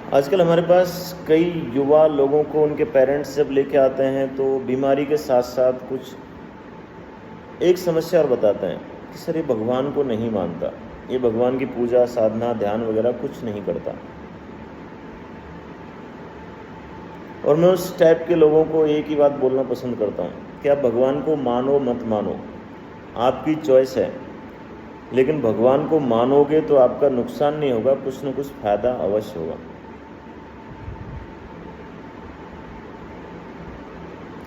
आजकल हमारे पास कई युवा लोगों को उनके पेरेंट्स जब लेके आते हैं तो बीमारी के साथ साथ कुछ एक समस्या और बताते हैं कि सर ये भगवान को नहीं मानता, ये भगवान की पूजा साधना ध्यान वगैरह कुछ नहीं करता। और मैं उस टाइप के लोगों को एक ही बात बोलना पसंद करता हूँ कि आप भगवान को मानो मत मानो, आपकी चॉइस है, लेकिन भगवान को मानोगे तो आपका नुकसान नहीं होगा, कुछ न कुछ फायदा अवश्य होगा।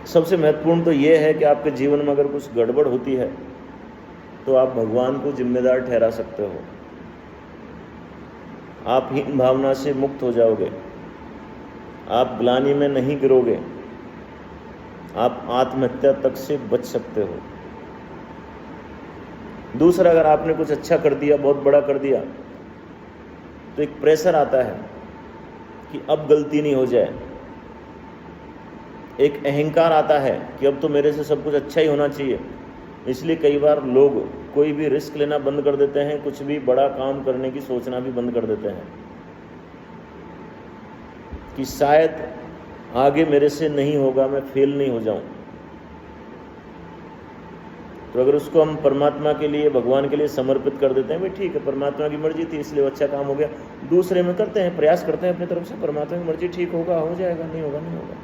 सबसे महत्वपूर्ण तो ये है कि आपके जीवन में अगर कुछ गड़बड़ होती है तो आप भगवान को जिम्मेदार ठहरा सकते हो। आप हीन भावना से मुक्त हो जाओगे, आप ग्लानि में नहीं गिरोगे, आप आत्महत्या तक से बच सकते हो। दूसरा, अगर आपने कुछ अच्छा कर दिया, बहुत बड़ा कर दिया, तो एक प्रेशर आता है कि अब गलती नहीं हो जाए, एक अहंकार आता है कि अब तो मेरे से सब कुछ अच्छा ही होना चाहिए। इसलिए कई बार लोग कोई भी रिस्क लेना बंद कर देते हैं, कुछ भी बड़ा काम करने की सोचना भी बंद कर देते हैं कि शायद आगे मेरे से नहीं होगा, मैं फेल नहीं हो जाऊं। तो अगर उसको हम परमात्मा के लिए, भगवान के लिए समर्पित कर देते हैं, भाई ठीक है, परमात्मा की मर्जी थी इसलिए अच्छा काम हो गया, दूसरे में करते हैं, प्रयास करते हैं अपनी तरफ से, परमात्मा की मर्जी, ठीक होगा हो जाएगा, नहीं होगा नहीं होगा।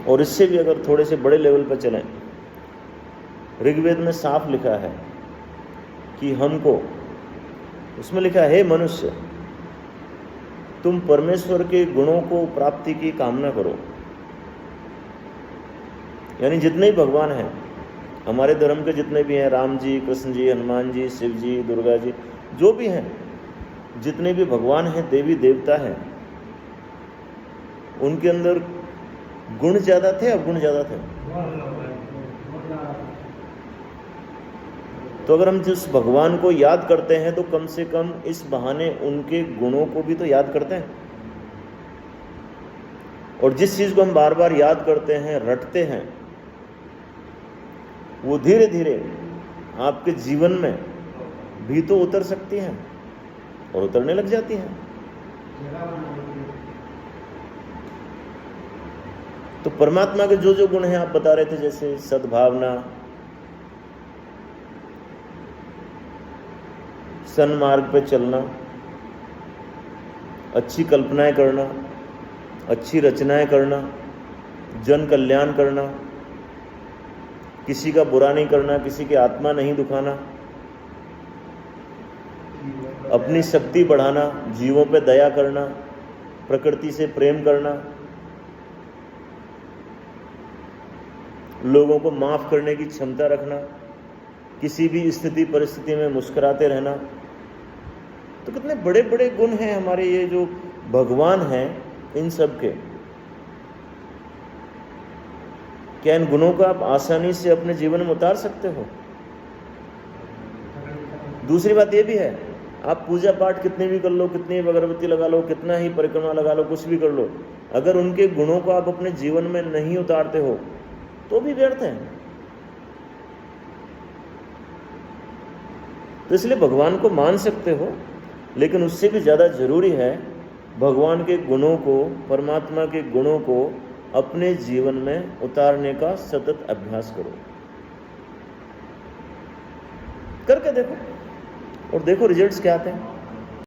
और इससे भी अगर थोड़े से बड़े लेवल पर चलें, ऋग्वेद में साफ लिखा है कि हमको, उसमें लिखा है, हे मनुष्य, तुम परमेश्वर के गुणों को प्राप्ति की कामना करो। यानी जितने भी भगवान हैं, हमारे धर्म के जितने भी हैं, राम जी, कृष्ण जी, हनुमान जी, शिव जी, दुर्गा जी, जो भी हैं, जितने भी भगवान हैं, देवी देवता हैं, उनके अंदर गुण ज्यादा थे, अवगुण ज्यादा थे? तो अगर हम जिस भगवान को याद करते हैं तो कम से कम इस बहाने उनके गुणों को भी तो याद करते हैं। और जिस चीज को हम बार बार याद करते हैं, रटते हैं, वो धीरे धीरे आपके जीवन में भी तो उतर सकती हैं और उतरने लग जाती हैं। तो परमात्मा के जो जो गुण हैं आप बता रहे थे, जैसे सद्भावना, सन्मार्ग पे चलना, अच्छी कल्पनाएं करना, अच्छी रचनाएं करना, जन कल्याण करना, किसी का बुरा नहीं करना, किसी की आत्मा नहीं दुखाना, अपनी शक्ति बढ़ाना, जीवों पे दया करना, प्रकृति से प्रेम करना, लोगों को माफ करने की क्षमता रखना, किसी भी स्थिति परिस्थिति में मुस्कुराते रहना। तो कितने बड़े बड़े गुण हैं हमारे, ये जो भगवान हैं, इन सब के। क्या इन गुणों को आप आसानी से अपने जीवन में उतार सकते हो? दूसरी बात ये भी है, आप पूजा पाठ कितनी भी कर लो, कितनी भी अगरबत्ती लगा लो, कितना ही परिक्रमा लगा लो, कुछ भी कर लो, अगर उनके गुणों को आप अपने जीवन में नहीं उतारते हो तो भी व्यर्थ है। तो इसलिए भगवान को मान सकते हो, लेकिन उससे भी ज्यादा जरूरी है भगवान के गुणों को, परमात्मा के गुणों को अपने जीवन में उतारने का सतत अभ्यास करो। करके देखो और देखो रिजल्ट्स क्या आते हैं।